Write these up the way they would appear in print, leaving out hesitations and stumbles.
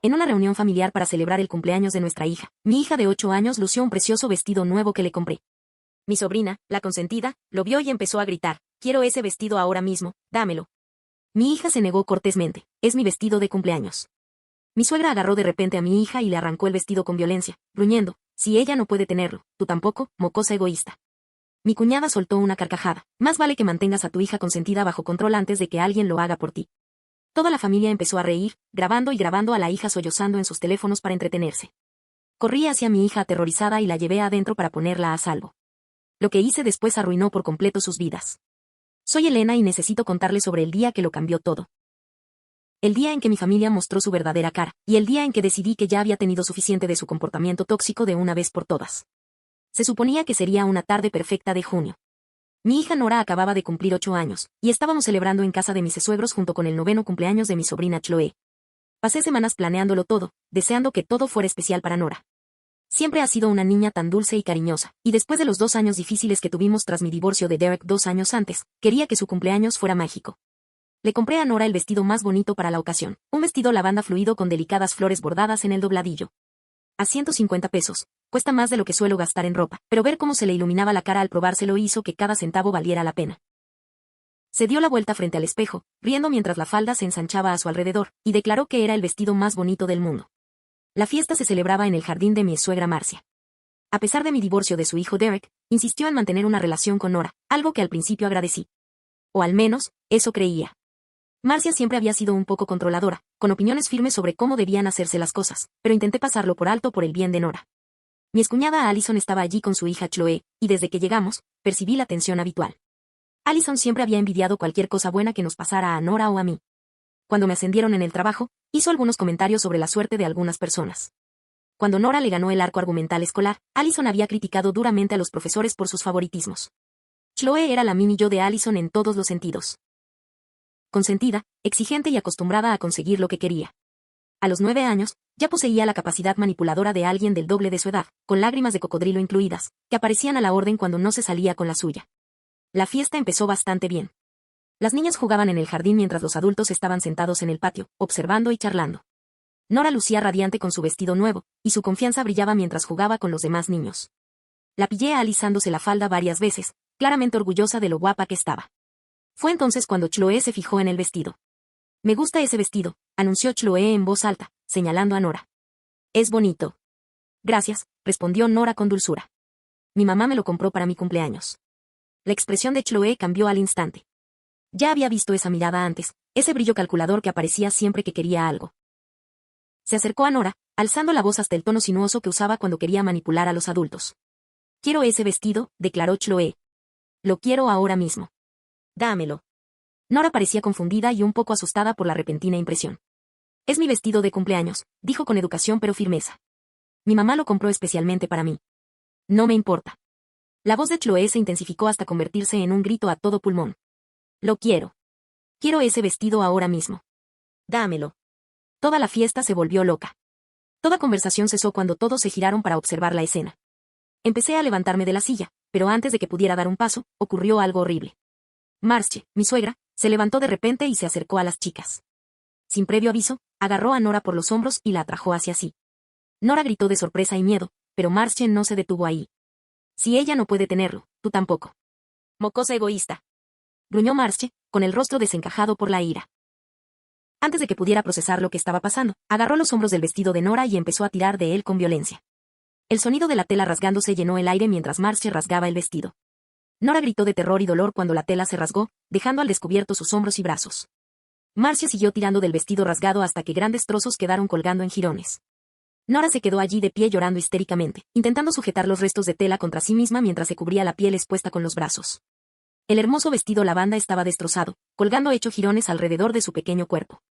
En una reunión familiar para celebrar el cumpleaños de nuestra hija, mi hija de 8 años lució un precioso vestido nuevo que le compré. Mi sobrina, la consentida, lo vio y empezó a gritar: «Quiero ese vestido ahora mismo, dámelo». Mi hija se negó cortésmente: «Es mi vestido de cumpleaños». Mi suegra agarró de repente a mi hija y le arrancó el vestido con violencia, gruñendo: «Si ella no puede tenerlo, tú tampoco, mocosa egoísta». Mi cuñada soltó una carcajada: «Más vale que mantengas a tu hija consentida bajo control antes de que alguien lo haga por ti». Toda la familia empezó a reír, grabando y grabando a la hija sollozando en sus teléfonos para entretenerse. Corrí hacia mi hija aterrorizada y la llevé adentro para ponerla a salvo. Lo que hice después arruinó por completo sus vidas. Soy Elena y necesito contarles sobre el día que lo cambió todo. El día en que mi familia mostró su verdadera cara, y el día en que decidí que ya había tenido suficiente de su comportamiento tóxico de una vez por todas. Se suponía que sería una tarde perfecta de junio. Mi hija Nora acababa de cumplir 8 años, y estábamos celebrando en casa de mis suegros junto con el 9º cumpleaños de mi sobrina Chloe. Pasé semanas planeándolo todo, deseando que todo fuera especial para Nora. Siempre ha sido una niña tan dulce y cariñosa, y después de los 2 años difíciles que tuvimos tras mi divorcio de Derek 2 años antes, quería que su cumpleaños fuera mágico. Le compré a Nora el vestido más bonito para la ocasión, un vestido lavanda fluido con delicadas flores bordadas en el dobladillo. A 150 pesos, cuesta más de lo que suelo gastar en ropa, pero ver cómo se le iluminaba la cara al probárselo hizo que cada centavo valiera la pena. Se dio la vuelta frente al espejo, riendo mientras la falda se ensanchaba a su alrededor, y declaró que era el vestido más bonito del mundo. La fiesta se celebraba en el jardín de mi suegra Marcia. A pesar de mi divorcio de su hijo Derek, insistió en mantener una relación con Nora, algo que al principio agradecí. O al menos, eso creía. Marcia siempre había sido un poco controladora, con opiniones firmes sobre cómo debían hacerse las cosas, pero intenté pasarlo por alto por el bien de Nora. Mi excuñada Allison estaba allí con su hija Chloe, y desde que llegamos, percibí la tensión habitual. Allison siempre había envidiado cualquier cosa buena que nos pasara a Nora o a mí. Cuando me ascendieron en el trabajo, hizo algunos comentarios sobre la suerte de algunas personas. Cuando Nora le ganó el arco argumental escolar, Allison había criticado duramente a los profesores por sus favoritismos. Chloe era la mini yo de Allison en todos los sentidos. Consentida, exigente y acostumbrada a conseguir lo que quería. A los 9 años, ya poseía la capacidad manipuladora de alguien del doble de su edad, con lágrimas de cocodrilo incluidas, que aparecían a la orden cuando no se salía con la suya. La fiesta empezó bastante bien. Las niñas jugaban en el jardín mientras los adultos estaban sentados en el patio, observando y charlando. Nora lucía radiante con su vestido nuevo, y su confianza brillaba mientras jugaba con los demás niños. La pillé alisándose la falda varias veces, claramente orgullosa de lo guapa que estaba. Fue entonces cuando Chloe se fijó en el vestido. «Me gusta ese vestido», anunció Chloe en voz alta, señalando a Nora. «Es bonito». «Gracias», respondió Nora con dulzura. «Mi mamá me lo compró para mi cumpleaños». La expresión de Chloe cambió al instante. Ya había visto esa mirada antes, ese brillo calculador que aparecía siempre que quería algo. Se acercó a Nora, alzando la voz hasta el tono sinuoso que usaba cuando quería manipular a los adultos. «Quiero ese vestido», declaró Chloe. «Lo quiero ahora mismo». «Dámelo». Nora parecía confundida y un poco asustada por la repentina impresión. «Es mi vestido de cumpleaños», dijo con educación pero firmeza. «Mi mamá lo compró especialmente para mí». «No me importa». La voz de Chloe se intensificó hasta convertirse en un grito a todo pulmón. «Lo quiero. Quiero ese vestido ahora mismo. Dámelo». Toda la fiesta se volvió loca. Toda conversación cesó cuando todos se giraron para observar la escena. Empecé a levantarme de la silla, pero antes de que pudiera dar un paso, ocurrió algo horrible. Marcie, mi suegra, se levantó de repente y se acercó a las chicas. Sin previo aviso, agarró a Nora por los hombros y la atrajo hacia sí. Nora gritó de sorpresa y miedo, pero Marcie no se detuvo ahí. «Si ella no puede tenerlo, tú tampoco. Mocosa egoísta», gruñó Marcie, con el rostro desencajado por la ira. Antes de que pudiera procesar lo que estaba pasando, agarró los hombros del vestido de Nora y empezó a tirar de él con violencia. El sonido de la tela rasgándose llenó el aire mientras Marcie rasgaba el vestido. Nora gritó de terror y dolor cuando la tela se rasgó, dejando al descubierto sus hombros y brazos. Marcie siguió tirando del vestido rasgado hasta que grandes trozos quedaron colgando en jirones. Nora se quedó allí de pie llorando histéricamente, intentando sujetar los restos de tela contra sí misma mientras se cubría la piel expuesta con los brazos. El hermoso vestido lavanda estaba destrozado, colgando hecho jirones alrededor de su pequeño cuerpo.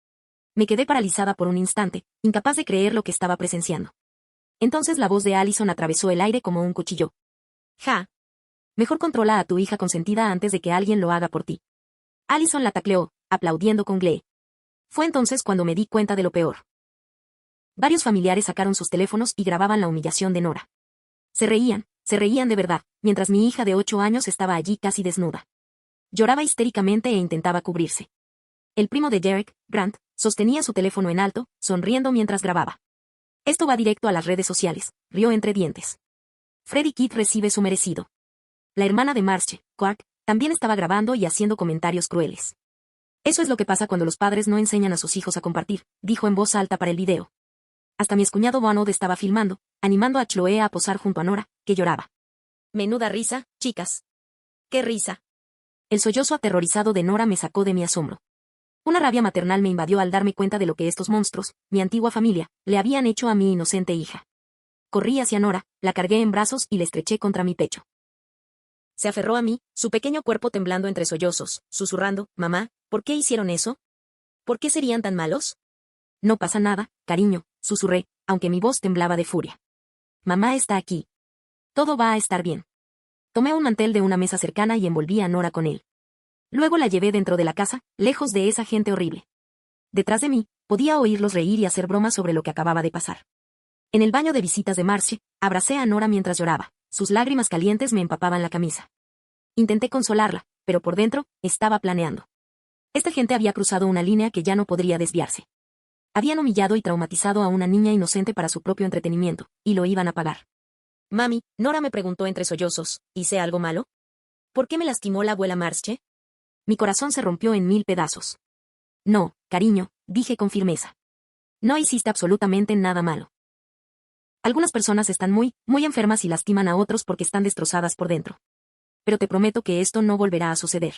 Me quedé paralizada por un instante, incapaz de creer lo que estaba presenciando. Entonces la voz de Allison atravesó el aire como un cuchillo. «Ja. Mejor controla a tu hija consentida antes de que alguien lo haga por ti». Allison la tacleó, aplaudiendo con glee. Fue entonces cuando me di cuenta de lo peor. Varios familiares sacaron sus teléfonos y grababan la humillación de Nora. Se reían de verdad, mientras mi hija de 8 años estaba allí casi desnuda. Lloraba histéricamente e intentaba cubrirse. El primo de Derek, Grant, sostenía su teléfono en alto, sonriendo mientras grababa. Esto va directo a las redes sociales, rió entre dientes. Freddie Kidd recibe su merecido. La hermana de Marcie, Clark, también estaba grabando y haciendo comentarios crueles. Eso es lo que pasa cuando los padres no enseñan a sus hijos a compartir, dijo en voz alta para el video. Hasta mi excuñado Bonald estaba filmando, animando a Chloe a posar junto a Nora, que lloraba. Menuda risa, chicas. ¡Qué risa! El sollozo aterrorizado de Nora me sacó de mi asombro. Una rabia maternal me invadió al darme cuenta de lo que estos monstruos, mi antigua familia, le habían hecho a mi inocente hija. Corrí hacia Nora, la cargué en brazos y la estreché contra mi pecho. Se aferró a mí, su pequeño cuerpo temblando entre sollozos, susurrando, «Mamá, ¿por qué hicieron eso? ¿Por qué serían tan malos?» «No pasa nada, cariño», susurré, aunque mi voz temblaba de furia. «Mamá está aquí. Todo va a estar bien». Tomé un mantel de una mesa cercana y envolví a Nora con él. Luego la llevé dentro de la casa, lejos de esa gente horrible. Detrás de mí, podía oírlos reír y hacer bromas sobre lo que acababa de pasar. En el baño de visitas de Marcie, abracé a Nora mientras lloraba. Sus lágrimas calientes me empapaban la camisa. Intenté consolarla, pero por dentro, estaba planeando. Esta gente había cruzado una línea que ya no podría desviarse. Habían humillado y traumatizado a una niña inocente para su propio entretenimiento, y lo iban a pagar. «Mami», Nora me preguntó entre sollozos, «¿hice algo malo? ¿Por qué me lastimó la abuela Marcie?» Mi corazón se rompió en 1000 pedazos. «No, cariño», dije con firmeza. «No hiciste absolutamente nada malo. Algunas personas están muy enfermas y lastiman a otros porque están destrozadas por dentro. Pero te prometo que esto no volverá a suceder».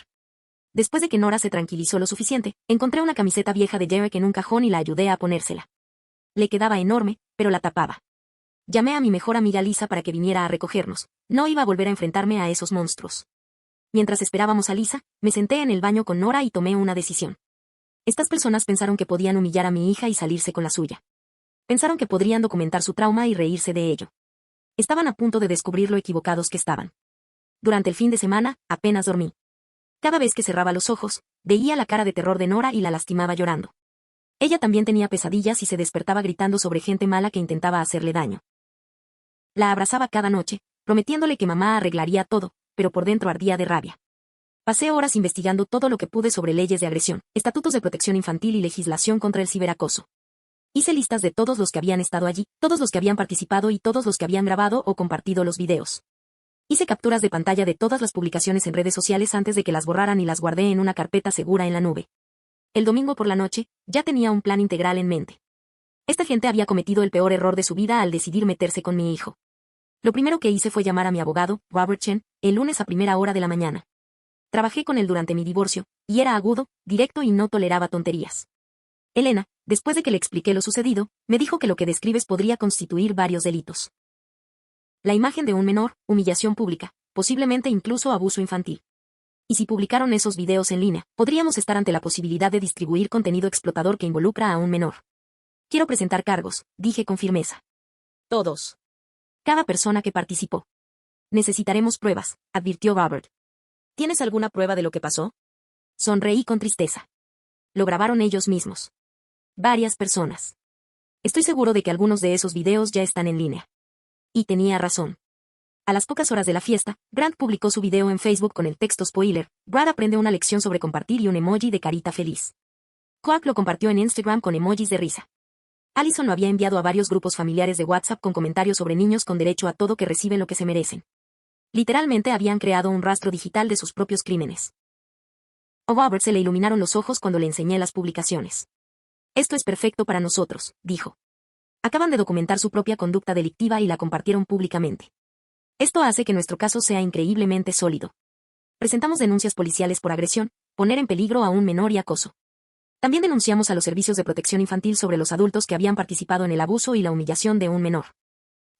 Después de que Nora se tranquilizó lo suficiente, encontré una camiseta vieja de Derek en un cajón y la ayudé a ponérsela. Le quedaba enorme, pero la tapaba. Llamé a mi mejor amiga Lisa para que viniera a recogernos. No iba a volver a enfrentarme a esos monstruos. Mientras esperábamos a Lisa, me senté en el baño con Nora y tomé una decisión. Estas personas pensaron que podían humillar a mi hija y salirse con la suya. Pensaron que podrían documentar su trauma y reírse de ello. Estaban a punto de descubrir lo equivocados que estaban. Durante el fin de semana, apenas dormí. Cada vez que cerraba los ojos, veía la cara de terror de Nora y la lastimaba llorando. Ella también tenía pesadillas y se despertaba gritando sobre gente mala que intentaba hacerle daño. La abrazaba cada noche, prometiéndole que mamá arreglaría todo, pero por dentro ardía de rabia. Pasé horas investigando todo lo que pude sobre leyes de agresión, estatutos de protección infantil y legislación contra el ciberacoso. Hice listas de todos los que habían estado allí, todos los que habían participado y todos los que habían grabado o compartido los videos. Hice capturas de pantalla de todas las publicaciones en redes sociales antes de que las borraran y las guardé en una carpeta segura en la nube. El domingo por la noche, ya tenía un plan integral en mente. Esta gente había cometido el peor error de su vida al decidir meterse con mi hijo. Lo primero que hice fue llamar a mi abogado, Robert Chen, el lunes a primera hora de la mañana. Trabajé con él durante mi divorcio, y era agudo, directo y no toleraba tonterías. Elena, después de que le expliqué lo sucedido, me dijo que lo que describes podría constituir varios delitos. La imagen de un menor, humillación pública, posiblemente incluso abuso infantil. Y si publicaron esos videos en línea, podríamos estar ante la posibilidad de distribuir contenido explotador que involucra a un menor. Quiero presentar cargos, dije con firmeza. Todos. Cada persona que participó. Necesitaremos pruebas, advirtió Robert. ¿Tienes alguna prueba de lo que pasó? Sonreí con tristeza. Lo grabaron ellos mismos. Varias personas. Estoy seguro de que algunos de esos videos ya están en línea. Y tenía razón. A las pocas horas de la fiesta, Grant publicó su video en Facebook con el texto spoiler, Brad aprende una lección sobre compartir y un emoji de carita feliz. Clark lo compartió en Instagram con emojis de risa. Allison lo había enviado a varios grupos familiares de WhatsApp con comentarios sobre niños con derecho a todo que reciben lo que se merecen. Literalmente habían creado un rastro digital de sus propios crímenes. A Robert se le iluminaron los ojos cuando le enseñé las publicaciones. Esto es perfecto para nosotros, dijo. Acaban de documentar su propia conducta delictiva y la compartieron públicamente. Esto hace que nuestro caso sea increíblemente sólido. Presentamos denuncias policiales por agresión, poner en peligro a un menor y acoso. También denunciamos a los servicios de protección infantil sobre los adultos que habían participado en el abuso y la humillación de un menor.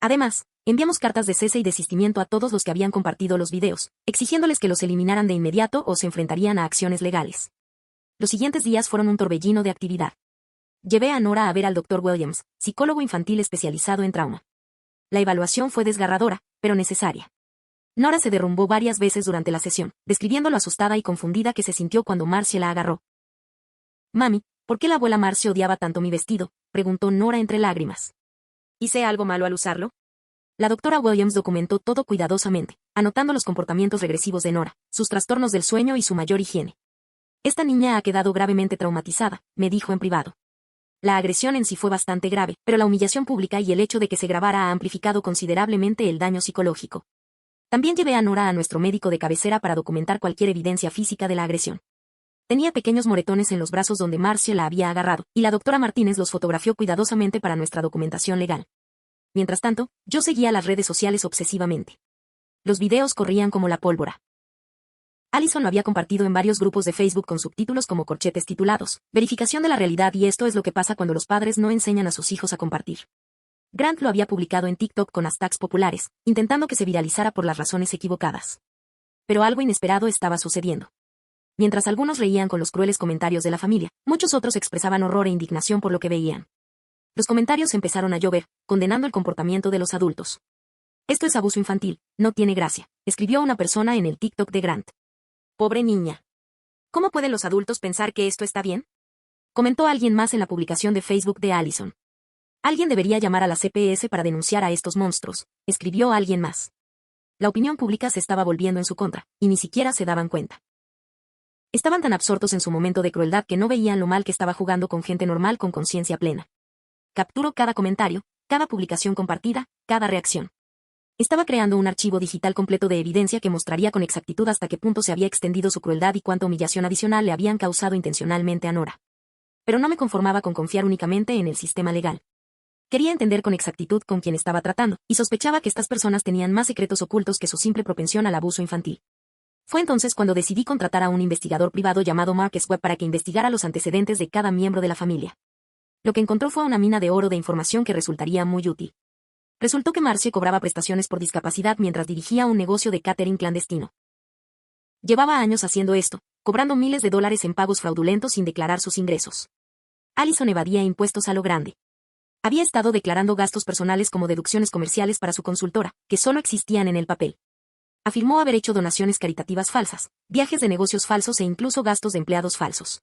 Además, enviamos cartas de cese y desistimiento a todos los que habían compartido los videos, exigiéndoles que los eliminaran de inmediato o se enfrentarían a acciones legales. Los siguientes días fueron un torbellino de actividad. Llevé a Nora a ver al Dr. Williams, psicólogo infantil especializado en trauma. La evaluación fue desgarradora, pero necesaria. Nora se derrumbó varias veces durante la sesión, describiendo lo asustada y confundida que se sintió cuando Marcie la agarró. «Mami, ¿por qué la abuela Marcie odiaba tanto mi vestido?», preguntó Nora entre lágrimas. «¿Hice algo malo al usarlo?». La doctora Williams documentó todo cuidadosamente, anotando los comportamientos regresivos de Nora, sus trastornos del sueño y su mayor higiene. Esta niña ha quedado gravemente traumatizada, me dijo en privado. La agresión en sí fue bastante grave, pero la humillación pública y el hecho de que se grabara ha amplificado considerablemente el daño psicológico. También llevé a Nora a nuestro médico de cabecera para documentar cualquier evidencia física de la agresión. Tenía pequeños moretones en los brazos donde Marcie la había agarrado, y la doctora Martínez los fotografió cuidadosamente para nuestra documentación legal. Mientras tanto, yo seguía las redes sociales obsesivamente. Los videos corrían como la pólvora. Allison lo había compartido en varios grupos de Facebook con subtítulos como corchetes titulados, verificación de la realidad y esto es lo que pasa cuando los padres no enseñan a sus hijos a compartir. Grant lo había publicado en TikTok con hashtags populares, intentando que se viralizara por las razones equivocadas. Pero algo inesperado estaba sucediendo. Mientras algunos reían con los crueles comentarios de la familia, muchos otros expresaban horror e indignación por lo que veían. Los comentarios empezaron a llover, condenando el comportamiento de los adultos. Esto es abuso infantil, no tiene gracia, escribió una persona en el TikTok de Grant. Pobre niña. ¿Cómo pueden los adultos pensar que esto está bien? Comentó alguien más en la publicación de Facebook de Allison. Alguien debería llamar a la CPS para denunciar a estos monstruos, escribió alguien más. La opinión pública se estaba volviendo en su contra, y ni siquiera se daban cuenta. Estaban tan absortos en su momento de crueldad que no veían lo mal que estaba jugando con gente normal con conciencia plena. Capturó cada comentario, cada publicación compartida, cada reacción. Estaba creando un archivo digital completo de evidencia que mostraría con exactitud hasta qué punto se había extendido su crueldad y cuánta humillación adicional le habían causado intencionalmente a Nora. Pero no me conformaba con confiar únicamente en el sistema legal. Quería entender con exactitud con quién estaba tratando, y sospechaba que estas personas tenían más secretos ocultos que su simple propensión al abuso infantil. Fue entonces cuando decidí contratar a un investigador privado llamado Marcus Webb para que investigara los antecedentes de cada miembro de la familia. Lo que encontró fue una mina de oro de información que resultaría muy útil. Resultó que Marcie cobraba prestaciones por discapacidad mientras dirigía un negocio de catering clandestino. Llevaba años haciendo esto, cobrando miles de dólares en pagos fraudulentos sin declarar sus ingresos. Allison evadía impuestos a lo grande. Había estado declarando gastos personales como deducciones comerciales para su consultora, que solo existían en el papel. Afirmó haber hecho donaciones caritativas falsas, viajes de negocios falsos e incluso gastos de empleados falsos.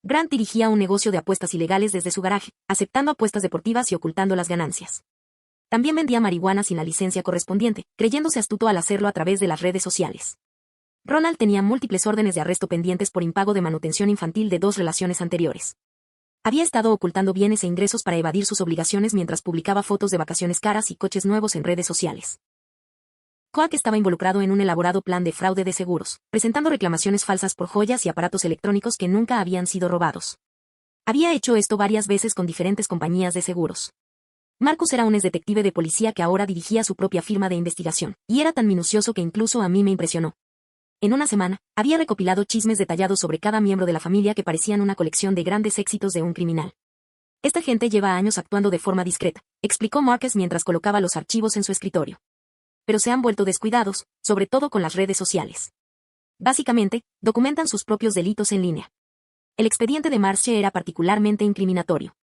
Grant dirigía un negocio de apuestas ilegales desde su garaje, aceptando apuestas deportivas y ocultando las ganancias. También vendía marihuana sin la licencia correspondiente, creyéndose astuto al hacerlo a través de las redes sociales. Ronald tenía múltiples órdenes de arresto pendientes por impago de manutención infantil de 2 relaciones anteriores. Había estado ocultando bienes e ingresos para evadir sus obligaciones mientras publicaba fotos de vacaciones caras y coches nuevos en redes sociales. Coak estaba involucrado en un elaborado plan de fraude de seguros, presentando reclamaciones falsas por joyas y aparatos electrónicos que nunca habían sido robados. Había hecho esto varias veces con diferentes compañías de seguros. Marcus era un exdetective de policía que ahora dirigía su propia firma de investigación, y era tan minucioso que incluso a mí me impresionó. En una semana, había recopilado chismes detallados sobre cada miembro de la familia que parecían una colección de grandes éxitos de un criminal. Esta gente lleva años actuando de forma discreta, explicó Marcus mientras colocaba los archivos en su escritorio. Pero se han vuelto descuidados, sobre todo con las redes sociales. Básicamente, documentan sus propios delitos en línea. El expediente de Marcie era particularmente incriminatorio.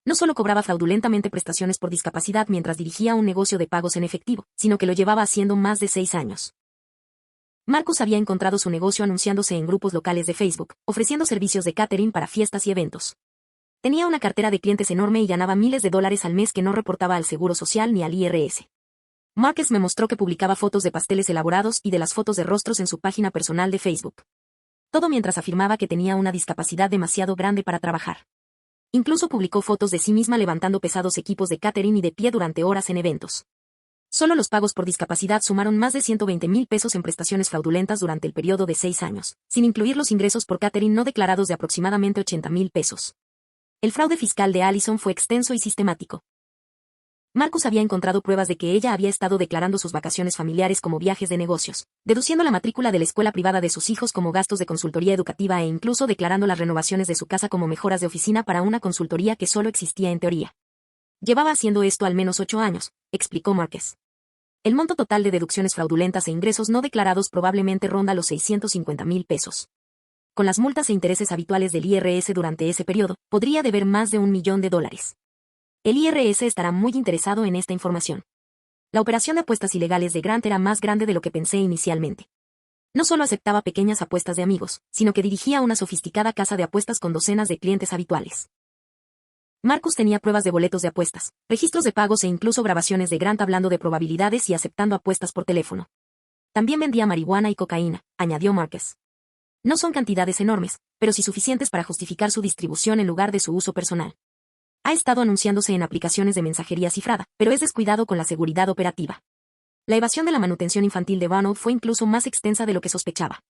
No solo cobraba fraudulentamente prestaciones por discapacidad mientras dirigía un negocio de pagos en efectivo, sino que lo llevaba haciendo más de 6 años. Marcus había encontrado su negocio anunciándose en grupos locales de Facebook, ofreciendo servicios de catering para fiestas y eventos. Tenía una cartera de clientes enorme y ganaba miles de dólares al mes que no reportaba al Seguro Social ni al IRS. Marcus me mostró que publicaba fotos de pasteles elaborados y de las fotos de rostros en su página personal de Facebook. Todo mientras afirmaba que tenía una discapacidad demasiado grande para trabajar. Incluso publicó fotos de sí misma levantando pesados equipos de catering y de pie durante horas en eventos. Solo los pagos por discapacidad sumaron más de 120,000 pesos en prestaciones fraudulentas durante el periodo de 6 años, sin incluir los ingresos por catering no declarados de aproximadamente 80,000 pesos. El fraude fiscal de Allison fue extenso y sistemático. Marcus había encontrado pruebas de que ella había estado declarando sus vacaciones familiares como viajes de negocios, deduciendo la matrícula de la escuela privada de sus hijos como gastos de consultoría educativa e incluso declarando las renovaciones de su casa como mejoras de oficina para una consultoría que solo existía en teoría. Llevaba haciendo esto al menos 8 años, explicó Marcus. El monto total de deducciones fraudulentas e ingresos no declarados probablemente ronda los 650,000 pesos. Con las multas e intereses habituales del IRS durante ese periodo, podría deber más de $1 millón. El IRS estará muy interesado en esta información. La operación de apuestas ilegales de Grant era más grande de lo que pensé inicialmente. No solo aceptaba pequeñas apuestas de amigos, sino que dirigía una sofisticada casa de apuestas con docenas de clientes habituales. Marcus tenía pruebas de boletos de apuestas, registros de pagos e incluso grabaciones de Grant hablando de probabilidades y aceptando apuestas por teléfono. También vendía marihuana y cocaína, añadió Marcus. No son cantidades enormes, pero sí suficientes para justificar su distribución en lugar de su uso personal. Ha estado anunciándose en aplicaciones de mensajería cifrada, pero es descuidado con la seguridad operativa. La evasión de la manutención infantil de Ronald fue incluso más extensa de lo que sospechaba.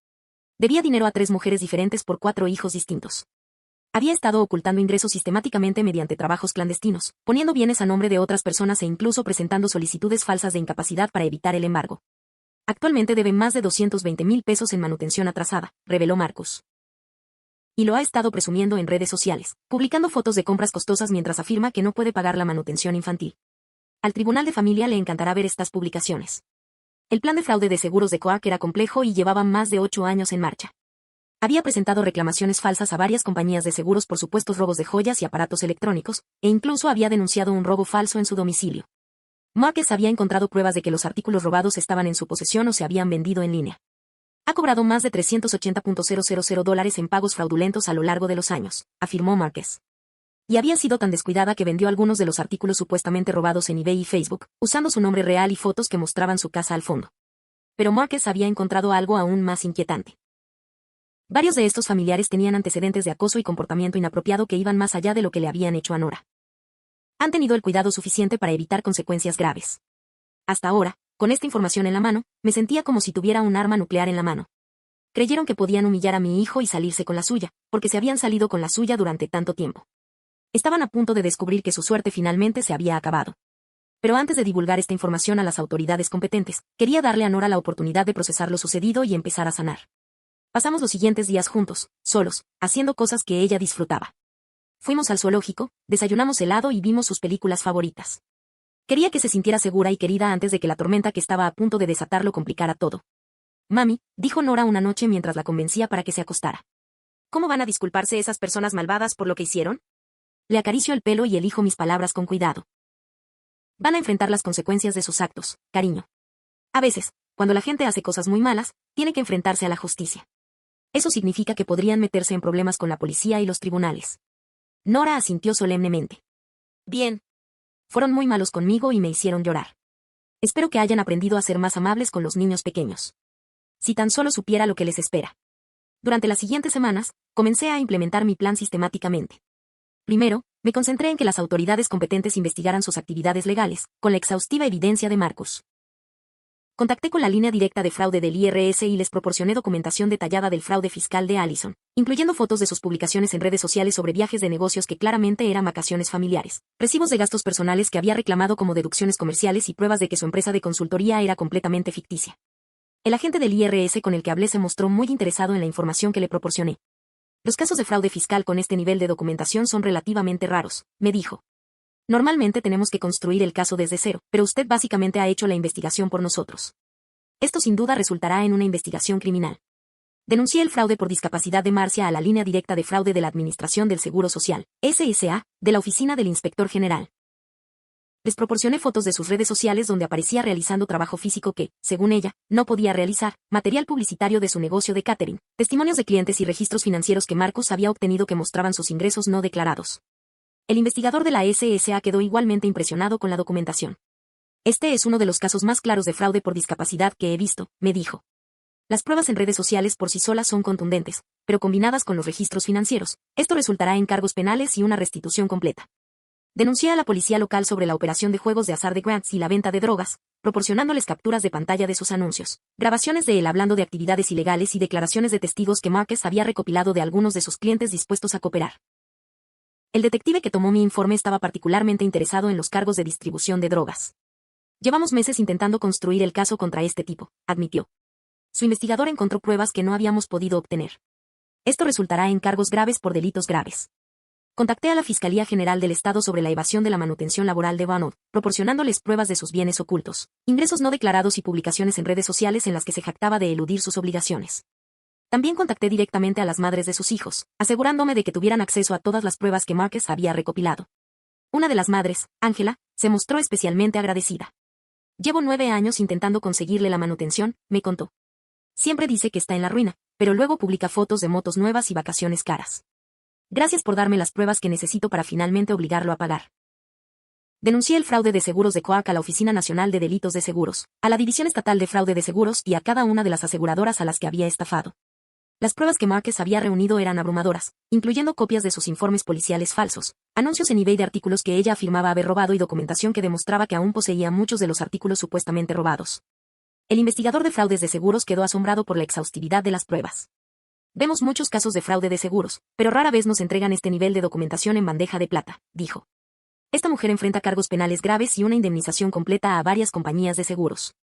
Debía dinero a 3 mujeres diferentes por 4 hijos distintos. Había estado ocultando ingresos sistemáticamente mediante trabajos clandestinos, poniendo bienes a nombre de otras personas e incluso presentando solicitudes falsas de incapacidad para evitar el embargo. Actualmente debe más de 220,000 pesos en manutención atrasada, reveló Marcus. Y lo ha estado presumiendo en redes sociales, publicando fotos de compras costosas mientras afirma que no puede pagar la manutención infantil. Al Tribunal de Familia le encantará ver estas publicaciones. El plan de fraude de seguros de Coac era complejo y llevaba más de 8 años en marcha. Había presentado reclamaciones falsas a varias compañías de seguros por supuestos robos de joyas y aparatos electrónicos, e incluso había denunciado un robo falso en su domicilio. Marcus había encontrado pruebas de que los artículos robados estaban en su posesión o se habían vendido en línea. Ha cobrado más de $380,000 en pagos fraudulentos a lo largo de los años, afirmó Marcus. Y había sido tan descuidada que vendió algunos de los artículos supuestamente robados en eBay y Facebook, usando su nombre real y fotos que mostraban su casa al fondo. Pero Marcus había encontrado algo aún más inquietante. Varios de estos familiares tenían antecedentes de acoso y comportamiento inapropiado que iban más allá de lo que le habían hecho a Nora. Han tenido el cuidado suficiente para evitar consecuencias graves. Hasta ahora, con esta información en la mano, me sentía como si tuviera un arma nuclear en la mano. Creyeron que podían humillar a mi hijo y salirse con la suya, porque se habían salido con la suya durante tanto tiempo. Estaban a punto de descubrir que su suerte finalmente se había acabado. Pero antes de divulgar esta información a las autoridades competentes, quería darle a Nora la oportunidad de procesar lo sucedido y empezar a sanar. Pasamos los siguientes días juntos, solos, haciendo cosas que ella disfrutaba. Fuimos al zoológico, desayunamos helado y vimos sus películas favoritas. Quería que se sintiera segura y querida antes de que la tormenta que estaba a punto de desatarlo complicara todo. Mami, dijo Nora una noche mientras la convencía para que se acostara. ¿Cómo van a disculparse esas personas malvadas por lo que hicieron? Le acarició el pelo y elijo mis palabras con cuidado. Van a enfrentar las consecuencias de sus actos, cariño. A veces, cuando la gente hace cosas muy malas, tiene que enfrentarse a la justicia. Eso significa que podrían meterse en problemas con la policía y los tribunales. Nora asintió solemnemente. Bien. Fueron muy malos conmigo y me hicieron llorar. Espero que hayan aprendido a ser más amables con los niños pequeños. Si tan solo supiera lo que les espera. Durante las siguientes semanas, comencé a implementar mi plan sistemáticamente. Primero, me concentré en que las autoridades competentes investigaran sus actividades legales, con la exhaustiva evidencia de Marcus. Contacté con la línea directa de fraude del IRS y les proporcioné documentación detallada del fraude fiscal de Allison, incluyendo fotos de sus publicaciones en redes sociales sobre viajes de negocios que claramente eran vacaciones familiares, recibos de gastos personales que había reclamado como deducciones comerciales y pruebas de que su empresa de consultoría era completamente ficticia. El agente del IRS con el que hablé se mostró muy interesado en la información que le proporcioné. Los casos de fraude fiscal con este nivel de documentación son relativamente raros, me dijo. Normalmente tenemos que construir el caso desde cero, pero usted básicamente ha hecho la investigación por nosotros. Esto sin duda resultará en una investigación criminal. Denuncié el fraude por discapacidad de Marcia a la línea directa de fraude de la Administración del Seguro Social, SSA, de la Oficina del Inspector General. Les proporcioné fotos de sus redes sociales donde aparecía realizando trabajo físico que, según ella, no podía realizar, material publicitario de su negocio de catering, testimonios de clientes y registros financieros que Marcus había obtenido que mostraban sus ingresos no declarados. El investigador de la SSA quedó igualmente impresionado con la documentación. Este es uno de los casos más claros de fraude por discapacidad que he visto, me dijo. Las pruebas en redes sociales por sí solas son contundentes, pero combinadas con los registros financieros, esto resultará en cargos penales y una restitución completa. Denuncié a la policía local sobre la operación de juegos de azar de Grants y la venta de drogas, proporcionándoles capturas de pantalla de sus anuncios, grabaciones de él hablando de actividades ilegales y declaraciones de testigos que Marcus había recopilado de algunos de sus clientes dispuestos a cooperar. El detective que tomó mi informe estaba particularmente interesado en los cargos de distribución de drogas. Llevamos meses intentando construir el caso contra este tipo, admitió. Su investigador encontró pruebas que no habíamos podido obtener. Esto resultará en cargos graves por delitos graves. Contacté a la Fiscalía General del Estado sobre la evasión de la manutención laboral de Ronald, proporcionándoles pruebas de sus bienes ocultos, ingresos no declarados y publicaciones en redes sociales en las que se jactaba de eludir sus obligaciones. También contacté directamente a las madres de sus hijos, asegurándome de que tuvieran acceso a todas las pruebas que Marcus había recopilado. Una de las madres, Angela, se mostró especialmente agradecida. Llevo 9 años intentando conseguirle la manutención, me contó. Siempre dice que está en la ruina, pero luego publica fotos de motos nuevas y vacaciones caras. Gracias por darme las pruebas que necesito para finalmente obligarlo a pagar. Denuncié el fraude de seguros de Coac a la Oficina Nacional de Delitos de Seguros, a la División Estatal de Fraude de Seguros y a cada una de las aseguradoras a las que había estafado. Las pruebas que Marquez había reunido eran abrumadoras, incluyendo copias de sus informes policiales falsos, anuncios en eBay de artículos que ella afirmaba haber robado y documentación que demostraba que aún poseía muchos de los artículos supuestamente robados. El investigador de fraudes de seguros quedó asombrado por la exhaustividad de las pruebas. Vemos muchos casos de fraude de seguros, pero rara vez nos entregan este nivel de documentación en bandeja de plata, dijo. Esta mujer enfrenta cargos penales graves y una indemnización completa a varias compañías de seguros.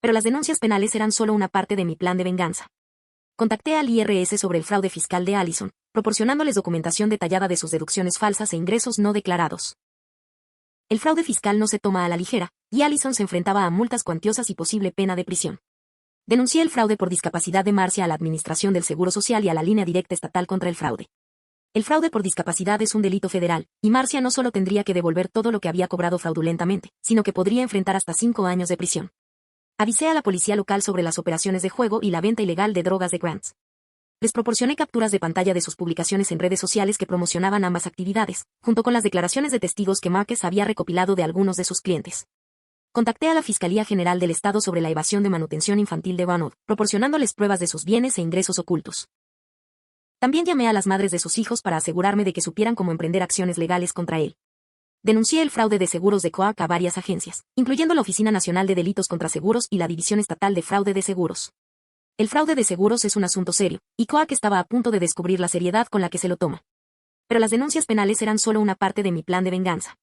Pero las denuncias penales eran solo una parte de mi plan de venganza. Contacté al IRS sobre el fraude fiscal de Allison, proporcionándoles documentación detallada de sus deducciones falsas e ingresos no declarados. El fraude fiscal no se toma a la ligera, y Allison se enfrentaba a multas cuantiosas y posible pena de prisión. Denuncié el fraude por discapacidad de Marcia a la Administración del Seguro Social y a la Línea Directa Estatal contra el Fraude. El fraude por discapacidad es un delito federal, y Marcia no solo tendría que devolver todo lo que había cobrado fraudulentamente, sino que podría enfrentar hasta 5 años de prisión. Avisé a la policía local sobre las operaciones de juego y la venta ilegal de drogas de Grants. Les proporcioné capturas de pantalla de sus publicaciones en redes sociales que promocionaban ambas actividades, junto con las declaraciones de testigos que Marquez había recopilado de algunos de sus clientes. Contacté a la Fiscalía General del Estado sobre la evasión de manutención infantil de Roanoke, proporcionándoles pruebas de sus bienes e ingresos ocultos. También llamé a las madres de sus hijos para asegurarme de que supieran cómo emprender acciones legales contra él. Denuncié el fraude de seguros de Coac a varias agencias, incluyendo la Oficina Nacional de Delitos contra Seguros y la División Estatal de Fraude de Seguros. El fraude de seguros es un asunto serio, y Coac estaba a punto de descubrir la seriedad con la que se lo toma. Pero las denuncias penales eran solo una parte de mi plan de venganza.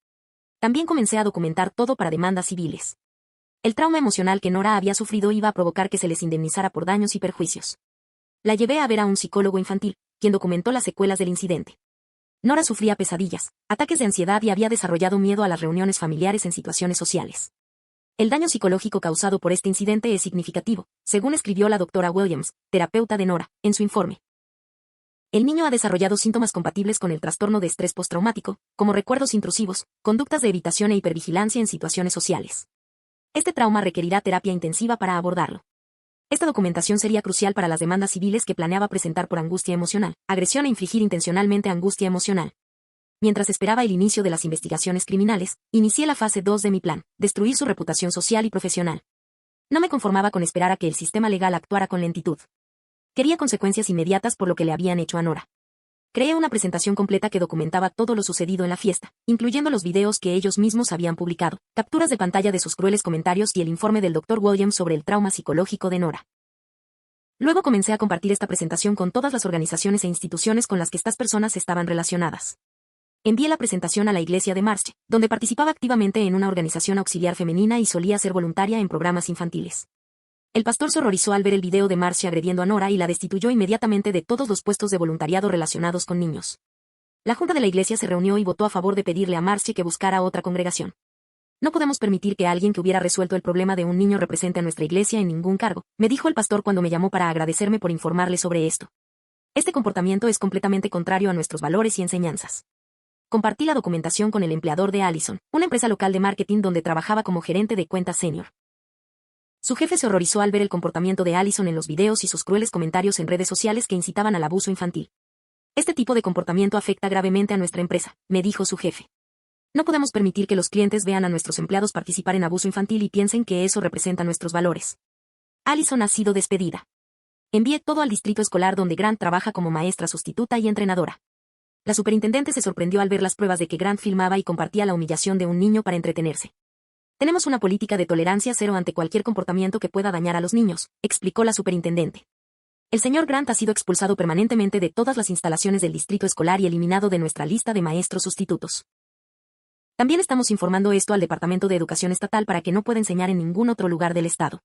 También comencé a documentar todo para demandas civiles. El trauma emocional que Nora había sufrido iba a provocar que se les indemnizara por daños y perjuicios. La llevé a ver a un psicólogo infantil, quien documentó las secuelas del incidente. Nora sufría pesadillas, ataques de ansiedad y había desarrollado miedo a las reuniones familiares en situaciones sociales. El daño psicológico causado por este incidente es significativo, según escribió la doctora Williams, terapeuta de Nora, en su informe. El niño ha desarrollado síntomas compatibles con el trastorno de estrés postraumático, como recuerdos intrusivos, conductas de evitación e hipervigilancia en situaciones sociales. Este trauma requerirá terapia intensiva para abordarlo. Esta documentación sería crucial para las demandas civiles que planeaba presentar por angustia emocional, agresión e infligir intencionalmente angustia emocional. Mientras esperaba el inicio de las investigaciones criminales, inicié la fase 2 de mi plan, destruir su reputación social y profesional. No me conformaba con esperar a que el sistema legal actuara con lentitud. Quería consecuencias inmediatas por lo que le habían hecho a Nora. Creé una presentación completa que documentaba todo lo sucedido en la fiesta, incluyendo los videos que ellos mismos habían publicado, capturas de pantalla de sus crueles comentarios y el informe del Dr. Williams sobre el trauma psicológico de Nora. Luego comencé a compartir esta presentación con todas las organizaciones e instituciones con las que estas personas estaban relacionadas. Envié la presentación a la iglesia de Marche, donde participaba activamente en una organización auxiliar femenina y solía ser voluntaria en programas infantiles. El pastor se horrorizó al ver el video de Marcia agrediendo a Nora y la destituyó inmediatamente de todos los puestos de voluntariado relacionados con niños. La junta de la iglesia se reunió y votó a favor de pedirle a Marcia que buscara otra congregación. No podemos permitir que alguien que hubiera resuelto el problema de un niño represente a nuestra iglesia en ningún cargo, me dijo el pastor cuando me llamó para agradecerme por informarle sobre esto. Este comportamiento es completamente contrario a nuestros valores y enseñanzas. Compartí la documentación con el empleador de Allison, una empresa local de marketing donde trabajaba como gerente de cuentas senior. Su jefe se horrorizó al ver el comportamiento de Allison en los videos y sus crueles comentarios en redes sociales que incitaban al abuso infantil. Este tipo de comportamiento afecta gravemente a nuestra empresa, me dijo su jefe. No podemos permitir que los clientes vean a nuestros empleados participar en abuso infantil y piensen que eso representa nuestros valores. Allison ha sido despedida. Envié todo al distrito escolar donde Grant trabaja como maestra sustituta y entrenadora. La superintendente se sorprendió al ver las pruebas de que Grant filmaba y compartía la humillación de un niño para entretenerse. Tenemos una política de tolerancia cero ante cualquier comportamiento que pueda dañar a los niños, explicó la superintendente. El señor Grant ha sido expulsado permanentemente de todas las instalaciones del distrito escolar y eliminado de nuestra lista de maestros sustitutos. También estamos informando esto al Departamento de Educación Estatal para que no pueda enseñar en ningún otro lugar del estado.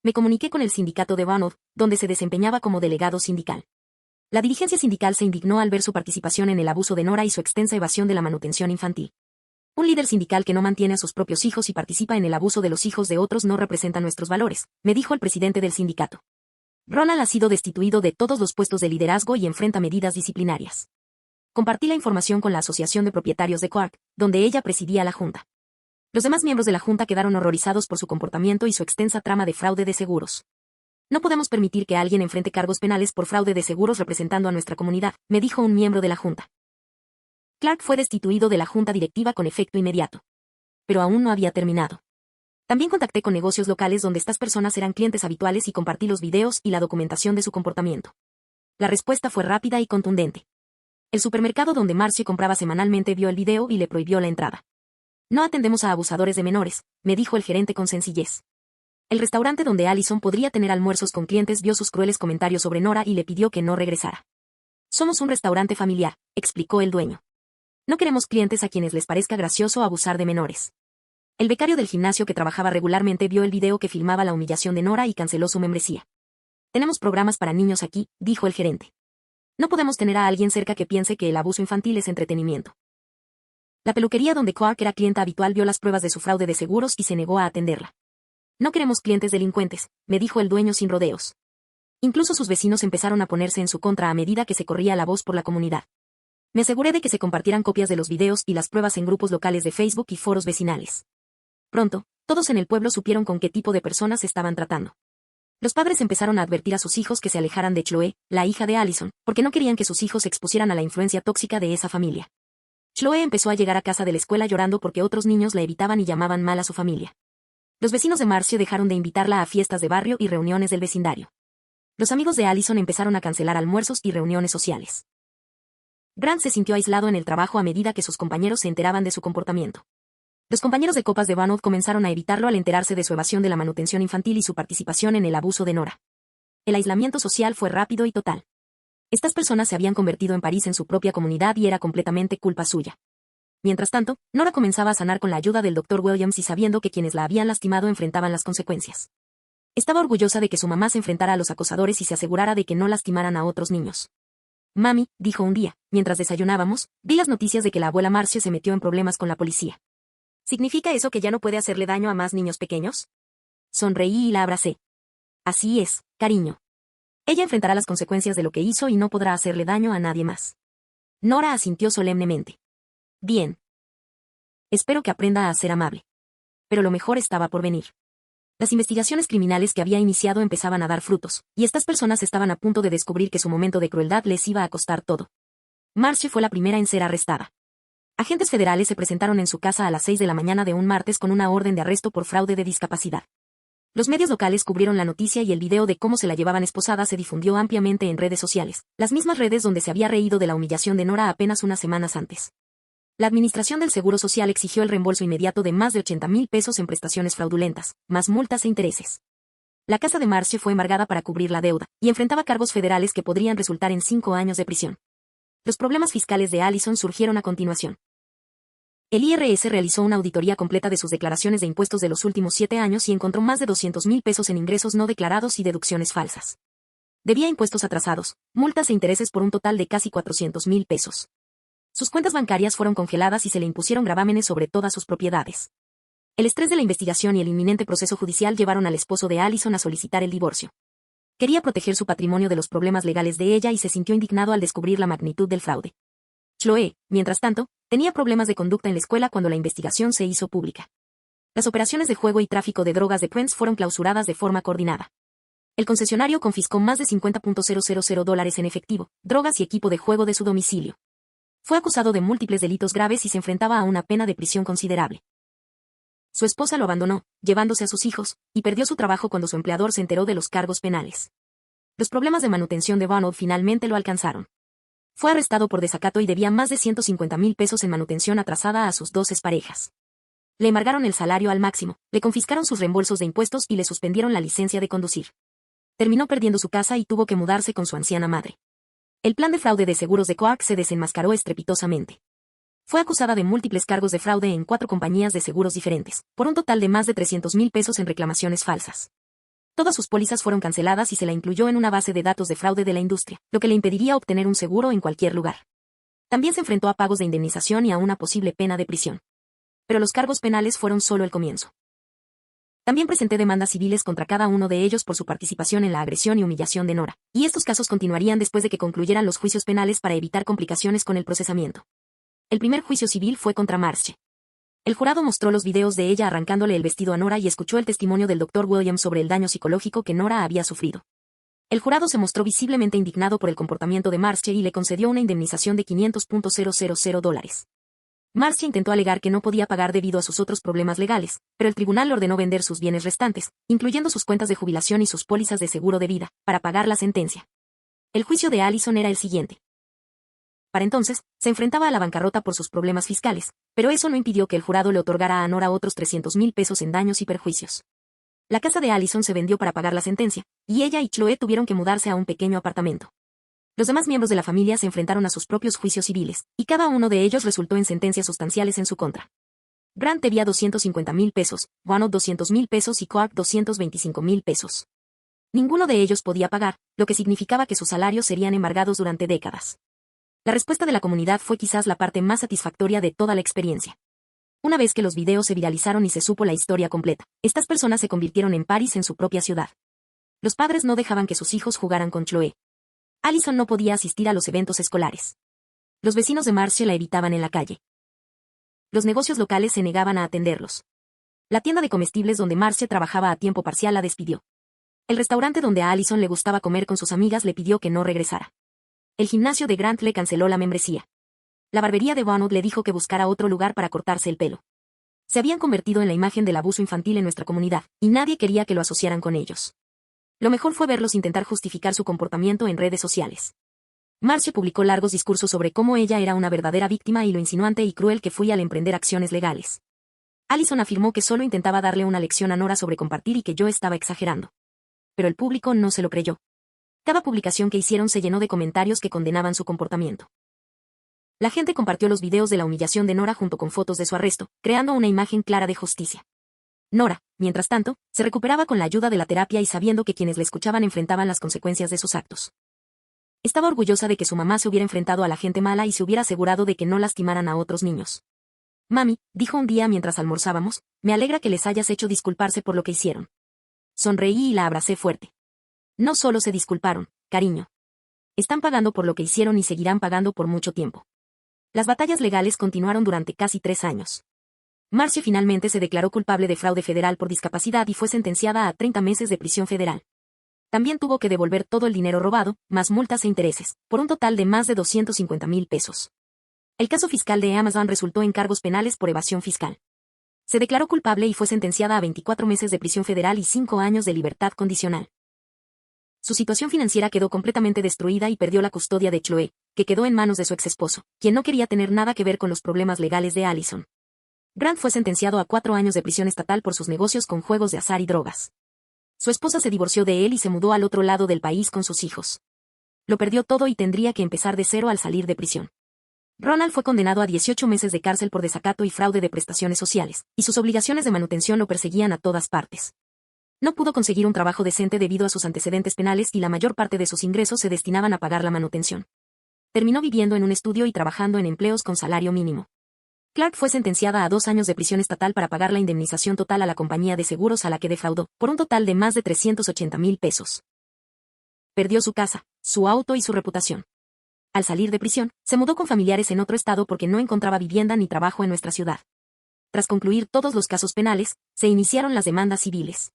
Me comuniqué con el sindicato de Roanoke, donde se desempeñaba como delegado sindical. La dirigencia sindical se indignó al ver su participación en el abuso de Nora y su extensa evasión de la manutención infantil. Un líder sindical que no mantiene a sus propios hijos y participa en el abuso de los hijos de otros no representa nuestros valores, me dijo el presidente del sindicato. Ronald ha sido destituido de todos los puestos de liderazgo y enfrenta medidas disciplinarias. Compartí la información con la Asociación de Propietarios de Coac, donde ella presidía la junta. Los demás miembros de la junta quedaron horrorizados por su comportamiento y su extensa trama de fraude de seguros. No podemos permitir que alguien enfrente cargos penales por fraude de seguros representando a nuestra comunidad, me dijo un miembro de la junta. Clark fue destituido de la junta directiva con efecto inmediato. Pero aún no había terminado. También contacté con negocios locales donde estas personas eran clientes habituales y compartí los videos y la documentación de su comportamiento. La respuesta fue rápida y contundente. El supermercado donde Marcie compraba semanalmente vio el video y le prohibió la entrada. No atendemos a abusadores de menores, me dijo el gerente con sencillez. El restaurante donde Allison podría tener almuerzos con clientes vio sus crueles comentarios sobre Nora y le pidió que no regresara. Somos un restaurante familiar, explicó el dueño. No queremos clientes a quienes les parezca gracioso abusar de menores. El becario del gimnasio que trabajaba regularmente vio el video que filmaba la humillación de Nora y canceló su membresía. Tenemos programas para niños aquí, dijo el gerente. No podemos tener a alguien cerca que piense que el abuso infantil es entretenimiento. La peluquería donde Clark era clienta habitual vio las pruebas de su fraude de seguros y se negó a atenderla. No queremos clientes delincuentes, me dijo el dueño sin rodeos. Incluso sus vecinos empezaron a ponerse en su contra a medida que se corría la voz por la comunidad. Me aseguré de que se compartieran copias de los videos y las pruebas en grupos locales de Facebook y foros vecinales. Pronto, todos en el pueblo supieron con qué tipo de personas estaban tratando. Los padres empezaron a advertir a sus hijos que se alejaran de Chloe, la hija de Allison, porque no querían que sus hijos se expusieran a la influencia tóxica de esa familia. Chloe empezó a llegar a casa de la escuela llorando porque otros niños la evitaban y llamaban mal a su familia. Los vecinos de Marcie dejaron de invitarla a fiestas de barrio y reuniones del vecindario. Los amigos de Allison empezaron a cancelar almuerzos y reuniones sociales. Grant se sintió aislado en el trabajo a medida que sus compañeros se enteraban de su comportamiento. Los compañeros de copas de Bannock comenzaron a evitarlo al enterarse de su evasión de la manutención infantil y su participación en el abuso de Nora. El aislamiento social fue rápido y total. Estas personas se habían convertido en París en su propia comunidad y era completamente culpa suya. Mientras tanto, Nora comenzaba a sanar con la ayuda del Dr. Williams y sabiendo que quienes la habían lastimado enfrentaban las consecuencias. Estaba orgullosa de que su mamá se enfrentara a los acosadores y se asegurara de que no lastimaran a otros niños. Mami, dijo un día, mientras desayunábamos, vi las noticias de que la abuela Marcie se metió en problemas con la policía. ¿Significa eso que ya no puede hacerle daño a más niños pequeños? Sonreí y la abracé. Así es, cariño. Ella enfrentará las consecuencias de lo que hizo y no podrá hacerle daño a nadie más. Nora asintió solemnemente. Bien. Espero que aprenda a ser amable. Pero lo mejor estaba por venir. Las investigaciones criminales que había iniciado empezaban a dar frutos, y estas personas estaban a punto de descubrir que su momento de crueldad les iba a costar todo. Marcie fue la primera en ser arrestada. Agentes federales se presentaron en su casa a las 6 de la mañana de un martes con una orden de arresto por fraude de discapacidad. Los medios locales cubrieron la noticia y el video de cómo se la llevaban esposada se difundió ampliamente en redes sociales, las mismas redes donde se había reído de la humillación de Nora apenas unas semanas antes. La Administración del Seguro Social exigió el reembolso inmediato de más de 80,000 pesos en prestaciones fraudulentas, más multas e intereses. La casa de Marcie fue embargada para cubrir la deuda, y enfrentaba cargos federales que podrían resultar en 5 años de prisión. Los problemas fiscales de Allison surgieron a continuación. El IRS realizó una auditoría completa de sus declaraciones de impuestos de los últimos 7 años y encontró más de 200,000 pesos en ingresos no declarados y deducciones falsas. Debía impuestos atrasados, multas e intereses por un total de casi 400,000 pesos. Sus cuentas bancarias fueron congeladas y se le impusieron gravámenes sobre todas sus propiedades. El estrés de la investigación y el inminente proceso judicial llevaron al esposo de Allison a solicitar el divorcio. Quería proteger su patrimonio de los problemas legales de ella y se sintió indignado al descubrir la magnitud del fraude. Chloe, mientras tanto, tenía problemas de conducta en la escuela cuando la investigación se hizo pública. Las operaciones de juego y tráfico de drogas de Prince fueron clausuradas de forma coordinada. El concesionario confiscó más de $50,000 en efectivo, drogas y equipo de juego de su domicilio. Fue acusado de múltiples delitos graves y se enfrentaba a una pena de prisión considerable. Su esposa lo abandonó, llevándose a sus hijos, y perdió su trabajo cuando su empleador se enteró de los cargos penales. Los problemas de manutención de Bannock finalmente lo alcanzaron. Fue arrestado por desacato y debía más de 150,000 pesos en manutención atrasada a sus 2 exparejas. Le embargaron el salario al máximo, le confiscaron sus reembolsos de impuestos y le suspendieron la licencia de conducir. Terminó perdiendo su casa y tuvo que mudarse con su anciana madre. El plan de fraude de seguros de Clark se desenmascaró estrepitosamente. Fue acusada de múltiples cargos de fraude en 4 compañías de seguros diferentes, por un total de más de 300,000 pesos en reclamaciones falsas. Todas sus pólizas fueron canceladas y se la incluyó en una base de datos de fraude de la industria, lo que le impediría obtener un seguro en cualquier lugar. También se enfrentó a pagos de indemnización y a una posible pena de prisión. Pero los cargos penales fueron solo el comienzo. También presenté demandas civiles contra cada uno de ellos por su participación en la agresión y humillación de Nora, y estos casos continuarían después de que concluyeran los juicios penales para evitar complicaciones con el procesamiento. El primer juicio civil fue contra Marcie. El jurado mostró los videos de ella arrancándole el vestido a Nora y escuchó el testimonio del Dr. Williams sobre el daño psicológico que Nora había sufrido. El jurado se mostró visiblemente indignado por el comportamiento de Marcie y le concedió una indemnización de $500,000. Marcie intentó alegar que no podía pagar debido a sus otros problemas legales, pero el tribunal ordenó vender sus bienes restantes, incluyendo sus cuentas de jubilación y sus pólizas de seguro de vida, para pagar la sentencia. El juicio de Allison era el siguiente. Para entonces, se enfrentaba a la bancarrota por sus problemas fiscales, pero eso no impidió que el jurado le otorgara a Nora otros 300,000 pesos en daños y perjuicios. La casa de Allison se vendió para pagar la sentencia, y ella y Chloe tuvieron que mudarse a un pequeño apartamento. Los demás miembros de la familia se enfrentaron a sus propios juicios civiles, y cada uno de ellos resultó en sentencias sustanciales en su contra. Grant debía 250,000 pesos, Warnock 200,000 pesos y Clark 225,000 pesos. Ninguno de ellos podía pagar, lo que significaba que sus salarios serían embargados durante décadas. La respuesta de la comunidad fue quizás la parte más satisfactoria de toda la experiencia. Una vez que los videos se viralizaron y se supo la historia completa, estas personas se convirtieron en paris en su propia ciudad. Los padres no dejaban que sus hijos jugaran con Chloe. Allison no podía asistir a los eventos escolares. Los vecinos de Marcia la evitaban en la calle. Los negocios locales se negaban a atenderlos. La tienda de comestibles donde Marcia trabajaba a tiempo parcial la despidió. El restaurante donde a Allison le gustaba comer con sus amigas le pidió que no regresara. El gimnasio de Grant le canceló la membresía. La barbería de Warnock le dijo que buscara otro lugar para cortarse el pelo. Se habían convertido en la imagen del abuso infantil en nuestra comunidad, y nadie quería que lo asociaran con ellos. Lo mejor fue verlos intentar justificar su comportamiento en redes sociales. Marcia publicó largos discursos sobre cómo ella era una verdadera víctima y lo insinuante y cruel que fue al emprender acciones legales. Allison afirmó que solo intentaba darle una lección a Nora sobre compartir y que yo estaba exagerando. Pero el público no se lo creyó. Cada publicación que hicieron se llenó de comentarios que condenaban su comportamiento. La gente compartió los videos de la humillación de Nora junto con fotos de su arresto, creando una imagen clara de justicia. Nora, mientras tanto, se recuperaba con la ayuda de la terapia y sabiendo que quienes la escuchaban enfrentaban las consecuencias de sus actos. Estaba orgullosa de que su mamá se hubiera enfrentado a la gente mala y se hubiera asegurado de que no lastimaran a otros niños. Mami, dijo un día mientras almorzábamos, me alegra que les hayas hecho disculparse por lo que hicieron. Sonreí y la abracé fuerte. No solo se disculparon, cariño. Están pagando por lo que hicieron y seguirán pagando por mucho tiempo. Las batallas legales continuaron durante casi 3 años. Marcia finalmente se declaró culpable de fraude federal por discapacidad y fue sentenciada a 30 meses de prisión federal. También tuvo que devolver todo el dinero robado, más multas e intereses, por un total de más de 250,000 pesos. El caso fiscal de Amazon resultó en cargos penales por evasión fiscal. Se declaró culpable y fue sentenciada a 24 meses de prisión federal y 5 años de libertad condicional. Su situación financiera quedó completamente destruida y perdió la custodia de Chloe, que quedó en manos de su exesposo, quien no quería tener nada que ver con los problemas legales de Allison. Grant fue sentenciado a 4 años de prisión estatal por sus negocios con juegos de azar y drogas. Su esposa se divorció de él y se mudó al otro lado del país con sus hijos. Lo perdió todo y tendría que empezar de cero al salir de prisión. Ronald fue condenado a 18 meses de cárcel por desacato y fraude de prestaciones sociales, y sus obligaciones de manutención lo perseguían a todas partes. No pudo conseguir un trabajo decente debido a sus antecedentes penales y la mayor parte de sus ingresos se destinaban a pagar la manutención. Terminó viviendo en un estudio y trabajando en empleos con salario mínimo. Clark fue sentenciada a 2 años de prisión estatal para pagar la indemnización total a la compañía de seguros a la que defraudó, por un total de más de 380,000 pesos. Perdió su casa, su auto y su reputación. Al salir de prisión, se mudó con familiares en otro estado porque no encontraba vivienda ni trabajo en nuestra ciudad. Tras concluir todos los casos penales, se iniciaron las demandas civiles.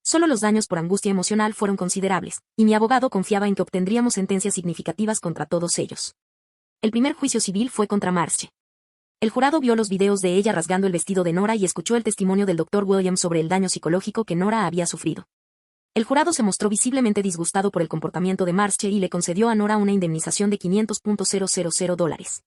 Solo los daños por angustia emocional fueron considerables, y mi abogado confiaba en que obtendríamos sentencias significativas contra todos ellos. El primer juicio civil fue contra Marcia. El jurado vio los videos de ella rasgando el vestido de Nora y escuchó el testimonio del Dr. Williams sobre el daño psicológico que Nora había sufrido. El jurado se mostró visiblemente disgustado por el comportamiento de Marcia y le concedió a Nora una indemnización de $500,000.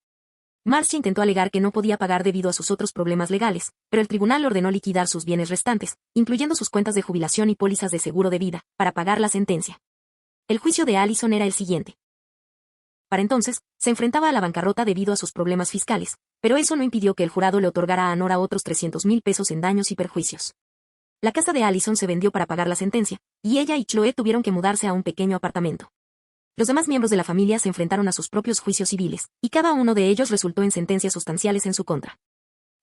Marcia intentó alegar que no podía pagar debido a sus otros problemas legales, pero el tribunal ordenó liquidar sus bienes restantes, incluyendo sus cuentas de jubilación y pólizas de seguro de vida, para pagar la sentencia. El juicio de Allison era el siguiente. Para entonces, se enfrentaba a la bancarrota debido a sus problemas fiscales, pero eso no impidió que el jurado le otorgara a Nora otros 300,000 pesos en daños y perjuicios. La casa de Allison se vendió para pagar la sentencia, y ella y Chloe tuvieron que mudarse a un pequeño apartamento. Los demás miembros de la familia se enfrentaron a sus propios juicios civiles, y cada uno de ellos resultó en sentencias sustanciales en su contra.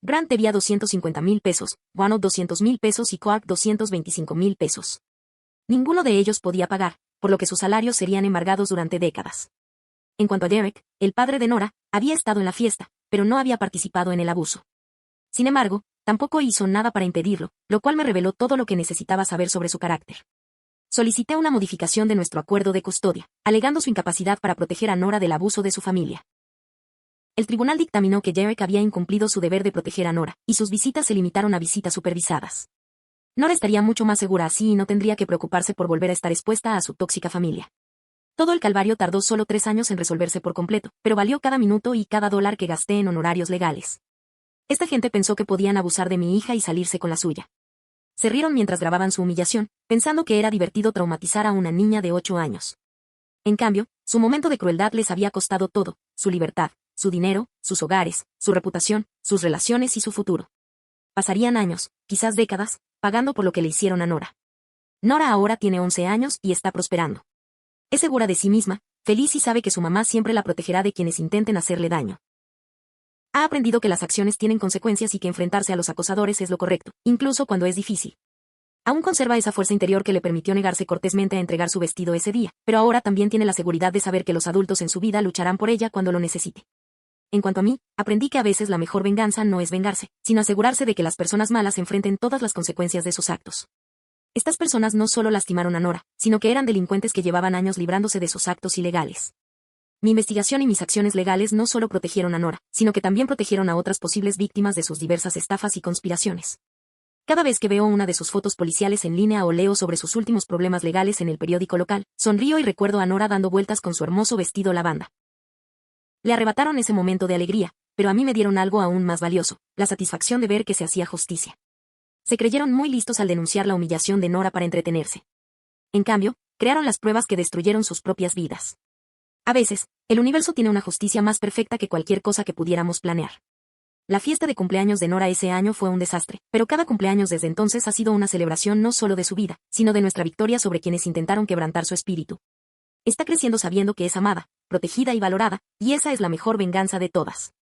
Grant debía 250,000 pesos, Warnock 200,000 pesos y Clark 225,000 pesos. Ninguno de ellos podía pagar, por lo que sus salarios serían embargados durante décadas. En cuanto a Derek, el padre de Nora, había estado en la fiesta, pero no había participado en el abuso. Sin embargo, tampoco hizo nada para impedirlo, lo cual me reveló todo lo que necesitaba saber sobre su carácter. Solicité una modificación de nuestro acuerdo de custodia, alegando su incapacidad para proteger a Nora del abuso de su familia. El tribunal dictaminó que Derek había incumplido su deber de proteger a Nora, y sus visitas se limitaron a visitas supervisadas. Nora estaría mucho más segura así y no tendría que preocuparse por volver a estar expuesta a su tóxica familia. Todo el calvario tardó solo 3 años en resolverse por completo, pero valió cada minuto y cada dólar que gasté en honorarios legales. Esta gente pensó que podían abusar de mi hija y salirse con la suya. Se rieron mientras grababan su humillación, pensando que era divertido traumatizar a una niña de 8 años. En cambio, su momento de crueldad les había costado todo: su libertad, su dinero, sus hogares, su reputación, sus relaciones y su futuro. Pasarían años, quizás décadas, pagando por lo que le hicieron a Nora. Nora ahora tiene 11 años y está prosperando. Es segura de sí misma, feliz y sabe que su mamá siempre la protegerá de quienes intenten hacerle daño. Ha aprendido que las acciones tienen consecuencias y que enfrentarse a los acosadores es lo correcto, incluso cuando es difícil. Aún conserva esa fuerza interior que le permitió negarse cortésmente a entregar su vestido ese día, pero ahora también tiene la seguridad de saber que los adultos en su vida lucharán por ella cuando lo necesite. En cuanto a mí, aprendí que a veces la mejor venganza no es vengarse, sino asegurarse de que las personas malas enfrenten todas las consecuencias de sus actos. Estas personas no solo lastimaron a Nora, sino que eran delincuentes que llevaban años librándose de sus actos ilegales. Mi investigación y mis acciones legales no solo protegieron a Nora, sino que también protegieron a otras posibles víctimas de sus diversas estafas y conspiraciones. Cada vez que veo una de sus fotos policiales en línea o leo sobre sus últimos problemas legales en el periódico local, sonrío y recuerdo a Nora dando vueltas con su hermoso vestido lavanda. Le arrebataron ese momento de alegría, pero a mí me dieron algo aún más valioso: la satisfacción de ver que se hacía justicia. Se creyeron muy listos al denunciar la humillación de Nora para entretenerse. En cambio, crearon las pruebas que destruyeron sus propias vidas. A veces, el universo tiene una justicia más perfecta que cualquier cosa que pudiéramos planear. La fiesta de cumpleaños de Nora ese año fue un desastre, pero cada cumpleaños desde entonces ha sido una celebración no solo de su vida, sino de nuestra victoria sobre quienes intentaron quebrantar su espíritu. Está creciendo sabiendo que es amada, protegida y valorada, y esa es la mejor venganza de todas.